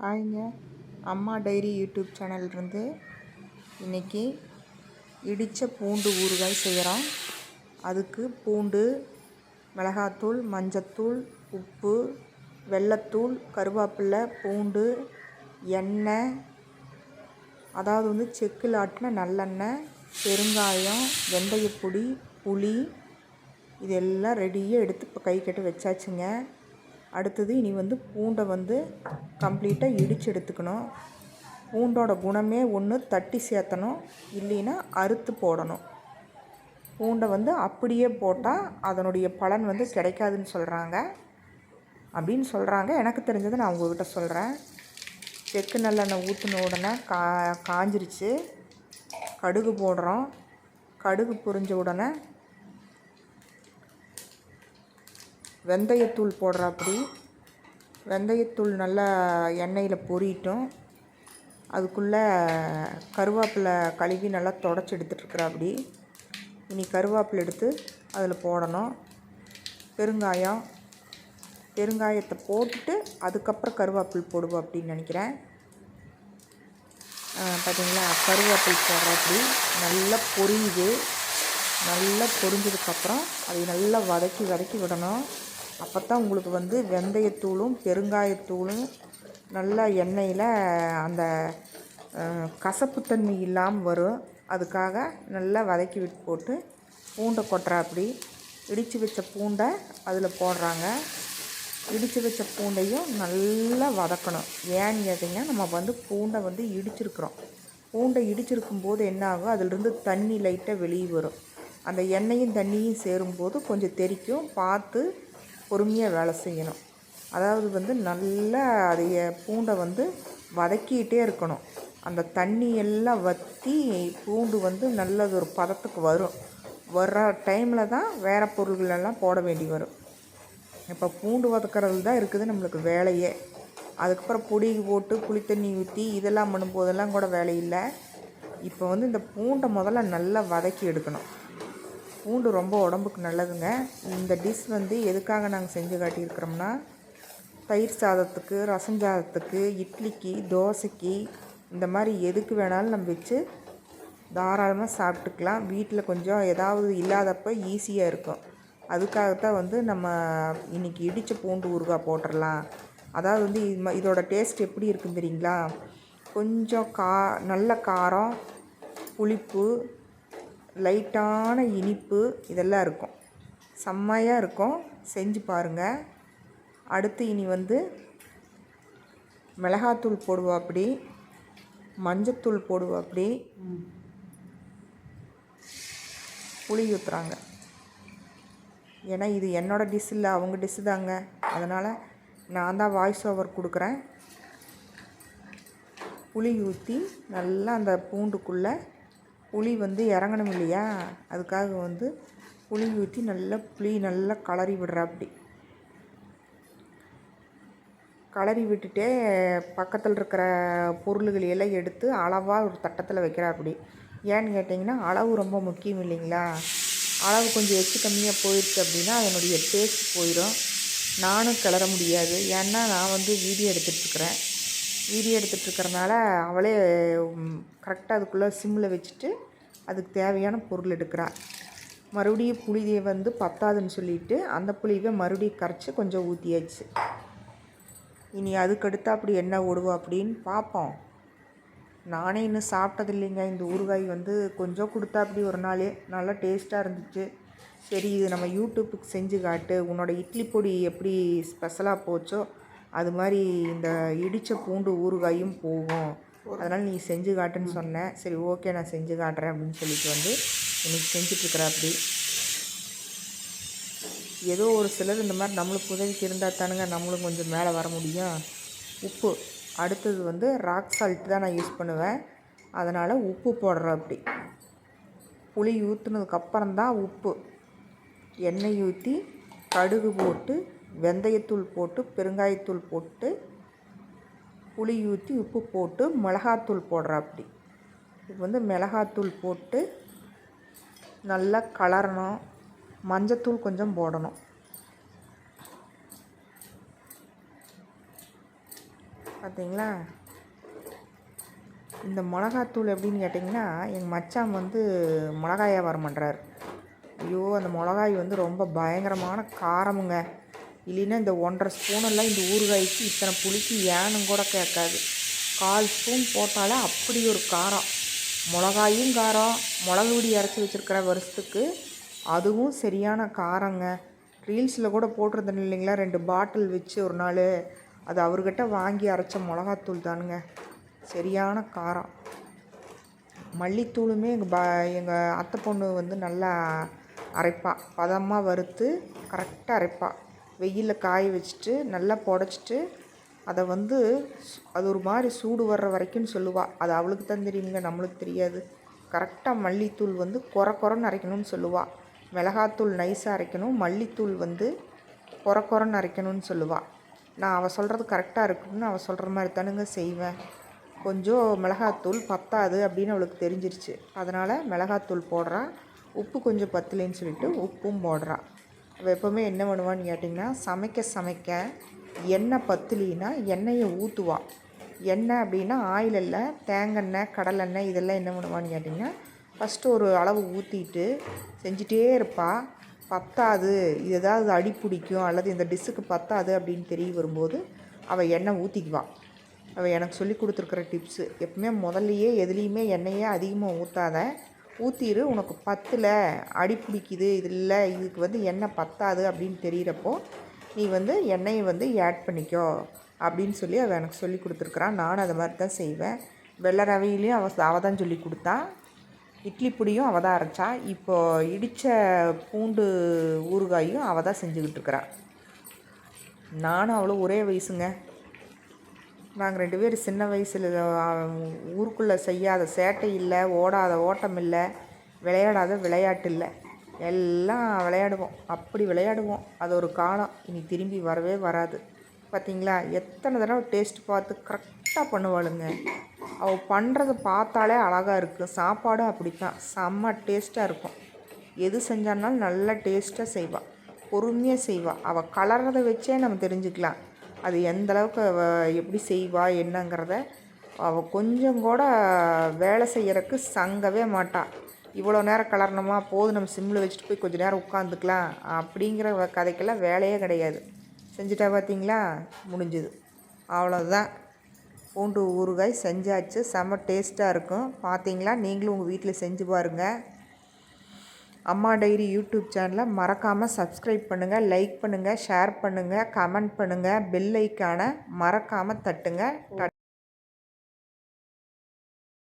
ஹாய்ங்க, அம்மா diary YouTube சேனல்லேருந்து இன்றைக்கி இடித்த பூண்டு ஊறுகாய் செய்கிறோம். அதுக்கு பூண்டு, மிளகாத்தூள், மஞ்சத்தூள், உப்பு, வெல்லத்தூள், கருவேப்பிலை, பூண்டு, எண்ணெய், அதாவது செக்கில் ஆட்டின நல்லெண்ணெய், பெருங்காயம், வெந்தயப்பொடி, புளி, இதெல்லாம் ரெடியாக எடுத்து இப்போ கை கட்டி வச்சாச்சுங்க. அடுத்தது இனி பூண்டை கம்ப்ளீட்டாக இடித்து எடுத்துக்கணும். பூண்டோட குணமே ஒன்று தட்டி சேர்த்தணும், இல்லைன்னா அறுத்து போடணும். பூண்டை அப்படியே போட்டால் அதனுடைய பலன் கிடைக்காதுன்னு சொல்கிறாங்க. அப்படின்னு சொல்கிறாங்க. எனக்கு தெரிஞ்சதை நான் உங்கள்கிட்ட சொல்கிறேன். செக்கு நல்லெண்ணெய் ஊற்றின உடனே காஞ்சிருச்சு. கடுகு போடுறோம். கடுகு பொரிஞ்ச உடனே வெந்தயத்தூள் போடுறாப்படி. வெந்தயத்தூள் நல்லா எண்ணெயில் பொரியட்டும். அதுக்குள்ளே கருவேப்பிலை கழுவி நல்லா தொடச்சி எடுத்துகிட்ருக்குறாப்படி. இனி கருவேப்பிலை எடுத்து அதில் போடணும். பெருங்காயத்தை போட்டுட்டு அதுக்கப்புறம் கருவேப்பிலை போடுவோம் அப்படின்னு நினைக்கிறேன். பார்த்திங்களா, கருவேப்பிலை போடுறாப்படி நல்லா பொரியுது. நல்லா பொரிஞ்சதுக்கப்புறம் அதை நல்லா வதக்கி விடணும். அப்போ தான் உங்களுக்கு வெந்தயத்தூளும் பெருங்காயத்தூளும் நல்லா எண்ணெயில் அந்த கசப்புத்தன்மை இல்லாமல் வரும். அதுக்காக நல்லா வதக்கி விட்டு போட்டு பூண்டை கொட்டுறாப்படி. இடித்து வச்ச பூண்டை அதில் போடுறாங்க. இடித்து வச்ச பூண்டையும் நல்லா வதக்கணும். ஏன்னு கேட்டிங்கன்னா, நம்ம பூண்டை இடிச்சிருக்கிறோம். பூண்டை இடிச்சிருக்கும் போது என்ன ஆகும், அதிலிருந்து தண்ணி லைட்டாக வெளியே வரும். அந்த எண்ணெயும் தண்ணியும் சேரும்போது கொஞ்சம் தெறிக்கும். பார்த்து பொறுமையாக வேலை செய்யணும். அதாவது நல்லா அதைய பூண்டை வதக்கிக்கிட்டே இருக்கணும். அந்த தண்ணி எல்லாம் வற்றி பூண்டு நல்லது ஒரு பதத்துக்கு வரும். வர்ற டைமில் தான் வேறு பொருள்களெல்லாம் போட வேண்டி வரும். இப்போ பூண்டு வதக்கிறது தான் இருக்குது நம்மளுக்கு வேலையே. அதுக்கப்புறம் பொடி போட்டு புளித்தண்ணி ஊற்றி இதெல்லாம் பண்ணும்போதெல்லாம் கூட வேலையில்லை. இப்போ இந்த பூண்டை முதல்ல நல்லா வதக்கி எடுக்கணும். பூண்டு ரொம்ப உடம்புக்கு நல்லதுங்க. இந்த டிஷ் எதுக்காக நாங்கள் செஞ்சு காட்டியிருக்கிறோம்னா, தயிர் சாதத்துக்கு, ரசம் சாதத்துக்கு, இட்லிக்கு, தோசைக்கு, இந்த மாதிரி எதுக்கு வேணாலும் நம்ம வச்சு தாராளமாக சாப்பிட்டுக்கலாம். வீட்டில் கொஞ்சம் ஏதாவது இல்லாதப்போ ஈஸியாக இருக்கும். அதுக்காகத்தான் நம்ம இன்றைக்கி இடித்த பூண்டு ஊறுகாய் போட்டுடலாம். அதாவது இதோட டேஸ்ட் எப்படி இருக்குன்னு தெரியுங்களா? கொஞ்சம் நல்ல காரம், புளிப்பு, லைட்டான இனிப்பு, இதெல்லாம் இருக்கும். செம்மையாக இருக்கும். செஞ்சு பாருங்கள். அடுத்து இனி மிளகாத்தூள் போடுவாப்படி, மஞ்சத்தூள் போடுவாப்படி, புளி ஊற்றுறாங்க. ஏன்னா இது என்னோடய டிஷ் இல்லை, அவங்க டிஷ்ஷு தாங்க. அதனால் நான் தான் வாய்ஸ் ஓவர் கொடுக்குறேன். புளி ஊற்றி நல்லா அந்த பூண்டுக்குள்ளே புளி இறங்கணும் இல்லையா, அதுக்காக புளி ஊற்றி நல்லா கலரி விடுறாப்படி. கலரி விட்டுட்டே பக்கத்தில் இருக்கிற பொருள்கள் எல்லாம் எடுத்து அளவாக ஒரு தட்டத்தில் வைக்கிறாப்படி. ஏன்னு கேட்டிங்கன்னா, அளவு ரொம்ப முக்கியம் இல்லைங்களா? அளவு கொஞ்சம் எச்சு கம்மியாக போயிடுச்சு அப்படின்னா அதனுடைய டேஸ்ட் போயிடும். நானும் கிளற முடியாது. ஏன்னா நான் வீடியோ எடுத்துகிட்ருக்கிறேன். வீடியோ எடுத்துகிட்ருக்கறனால அவளே கரெக்டாக அதுக்குள்ளே சிம்மில் வச்சுட்டு அதுக்கு தேவையான பொருள் எடுக்கிறாள். மறுபடியும் புளியை பத்தாதுன்னு சொல்லிவிட்டு அந்த புளியை மறுபடியும் கரைச்சி கொஞ்சம் ஊற்றியாச்சு. இனி அதுக்கடுத்து அப்படி என்ன ஓடுவோம் அப்படின்னு பார்ப்போம். நானே இன்னும் சாப்பிட்டது இல்லைங்க. இந்த ஊறுகாய் கொஞ்சம் கொடுத்தா அப்படி ஒரு நாள் நல்லா டேஸ்ட்டாக இருந்துச்சு. சரி, இது நம்ம யூடியூப்புக்கு செஞ்சு காட்டு, உன்னோட இட்லி பொடி எப்படி ஸ்பெஷலாக போச்சோ அது மாதிரி இந்த இடித்த பூண்டு ஊறுகாயும் போகும், அதனால் நீ செஞ்சு காட்டுன்னு சொன்னேன். சரி, ஓகே, நான் செஞ்சு காட்டுறேன் அப்படின்னு சொல்லிட்டு இன்றைக்கி செஞ்சிட்ருக்குறா. அப்படி ஏதோ ஒரு சிலர் இந்த மாதிரி நம்மளுக்கு உதவிக்கு இருந்தால் தானுங்க நம்மளும் கொஞ்சம் மேலே வர முடியும். உப்பு அடுத்தது ராக் சால்ட் தான் நான் யூஸ் பண்ணுவேன். அதனால் உப்பு போடுறேன். அப்படி புளி ஊற்றுனதுக்கப்புறம்தான் உப்பு. எண்ணெய் ஊற்றி கடுகு போட்டு வெந்தயத்தூள் போட்டு பெருங்காயத்தூள் போட்டு புளி ஊற்றி உப்பு போட்டு மிளகாத்தூள் போடுறாப்படி. இப்போ மிளகாத்தூள் போட்டு நல்லா கலரணும். மஞ்சத்தூள் கொஞ்சம் போடணும். பார்த்தீங்களா? இந்த மிளகாத்தூள் எப்படின்னு கேட்டிங்கன்னா, எங்கள் மச்சான் வந்து மிளகாய் வியாபாரம் பண்ணுறாரு. ஐயோ! அந்த மிளகாய் வந்து ரொம்ப பயங்கரமான காரமுங்க. இல்லைன்னா இந்த 1½ ஸ்பூனெல்லாம் இந்த ஊறுகாய்க்கு இத்தனை புளிக்கு ஏனும் கூட கேட்காது. 1/4 ஸ்பூன் போட்டாலே அப்படி ஒரு காரம். மிளகாயும் காரம், மிளகு பொடி அரைச்சி வச்சுருக்கிற வருஷத்துக்கு அதுவும் சரியான காரங்க. ரீல்ஸில் கூட போட்டிருந்தேன் இல்லைங்களா, 2 பாட்டில் வச்சு ஒரு நாள். அது அவர்கிட்ட வாங்கி அரைச்ச மிளகாத்தூள் தானுங்க. சரியான காரம். மல்லித்தூளுமே எங்கள் அத்தை பொண்ணு வந்து நல்லா அரைப்பா. பதமாக வறுத்து கரெக்டாக அரைப்பா. வெயிலில் காய வச்சுட்டு நல்லா புடச்சிட்டு அதை வந்து அது ஒரு மாதிரி சூடு வர்ற வரைக்கும்னு சொல்லுவாள். அது அவளுக்கு தான் தெரியுங்க, நம்மளுக்கு தெரியாது. கரெக்டாக மல்லித்தூள் வந்து கொரன்னு அரைக்கணும்னு சொல்லுவாள். மிளகாத்தூள் நைஸாக அரைக்கணும், மல்லித்தூள் வந்து கொரன்னு அரைக்கணும்னு சொல்லுவாள். நான் அவள் சொல்கிறது கரெக்டாக இருக்குன்னு அவள் சொல்கிற மாதிரி தானுங்க செய்வேன். கொஞ்சம் மிளகாத்தூள் பத்தாது அப்படின்னு அவளுக்கு தெரிஞ்சிருச்சு. அதனால் மிளகாத்தூள் போடுறா. உப்பு கொஞ்சம் பத்தலைன்னு சொல்லிட்டு உப்பும் போடுறா. அவள் எப்போவுமே என்ன பண்ணுவான்னு கேட்டிங்கன்னா, சமைக்க எண்ணெய் பத்தலின்னா எண்ணெயை ஊற்றுவாள். எண்ணெய் அப்படின்னா ஆயில் இல்லை, தேங்காய், கடலெண்ணெய் இதெல்லாம் என்ன பண்ணுவான்னு கேட்டிங்கன்னா, ஃபஸ்ட்டு ஒரு அளவு ஊற்றிட்டு செஞ்சிட்டே இருப்பாள். பத்தாது, இது ஏதாவது அடி பிடிக்கும் அல்லது இந்த டிஷ்ஷுக்கு பத்தாது அப்படின்னு தெரிய வரும்போது அவள் எண்ணெய் ஊற்றிக்குவாள். அவள் எனக்கு சொல்லி கொடுத்துருக்குற டிப்ஸு. எப்பவுமே முதல்லையே எதுலேயுமே எண்ணெயே அதிகமாக ஊற்றாத, ஊற்றிடு. உனக்கு பத்தலை, அடி பிடிக்குது, இது இல்லை, இதுக்கு வந்து எண்ணெய் பத்தாது அப்படின்னு தெரிகிறப்போ நீ வந்து எண்ணெயை வந்து ஆட் பண்ணிக்கோ அப்படின்னு சொல்லி அவள் எனக்கு சொல்லி கொடுத்துருக்குறான். நானும் அதை மாதிரி தான் செய்வேன். வெள்ளை ரவையிலையும் அவள் தான் சொல்லி கொடுத்தா. இட்லி பொடியும் அவள் தான் அரைச்சா. இப்போது இடித்த பூண்டு ஊறுகாயும் அவள் தான் செஞ்சுக்கிட்டு இருக்கிறா. நானும் அவளும் ஒரே வயசுங்க. நாங்கள் 2 பேரும் சின்ன வயசில் ஊருக்குள்ளே செய்யாத சேட்டை இல்லை, ஓடாத ஓட்டம் இல்லை, விளையாடாத விளையாட்டு இல்லை. எல்லாம் விளையாடுவோம். அப்படி விளையாடுவோம். அது ஒரு காலம் இனி திரும்பி வரவே வராது. பார்த்திங்களா, எத்தனை தடவை டேஸ்ட் பார்த்து கரெக்டாக பண்ணுவாளுங்க. அவள் பண்ணுறதை பார்த்தாலே அழகாக இருக்குது. சாப்பாடும் அப்படித்தான், செம்ம டேஸ்ட்டாக இருக்கும். எது செஞ்சானாலும் நல்லா டேஸ்ட்டாக செய்வாள், பொறுமையாக செய்வாள். அவள் கலர்றதை வச்சே நம்ம தெரிஞ்சுக்கலாம் அது எந்தளவுக்கு எப்படி செய்வா என்னங்கிறத. அவள் கொஞ்சம் கூட வேலை செய்கிறதுக்கு சங்கவே மாட்டாள். இவ்வளோ நேரம் கலரணுமா, போதும் நம்ம சிம்மில் வச்சுட்டு போய் கொஞ்சம் நேரம் உட்காந்துக்கலாம் அப்படிங்கிற கதைக்கெல்லாம் வேலையே கிடையாது. செஞ்சுட்டா பார்த்திங்களா, முடிஞ்சுது, அவ்வளோதான். பூண்டு ஊறுகாய் செஞ்சாச்சு. செம்ம டேஸ்ட்டாக இருக்கும். பார்த்திங்களா, நீங்களும் உங்கள் வீட்டில் செஞ்சு பாருங்கள். அம்மா டைரி யூடியூப் சேனலை மறக்காமல் சப்ஸ்கிரைப் பண்ணுங்கள், லைக் பண்ணுங்கள், ஷேர் பண்ணுங்கள், கமெண்ட் பண்ணுங்கள், பெல் ஐக்கானை மறக்காமல் தட்டுங்க.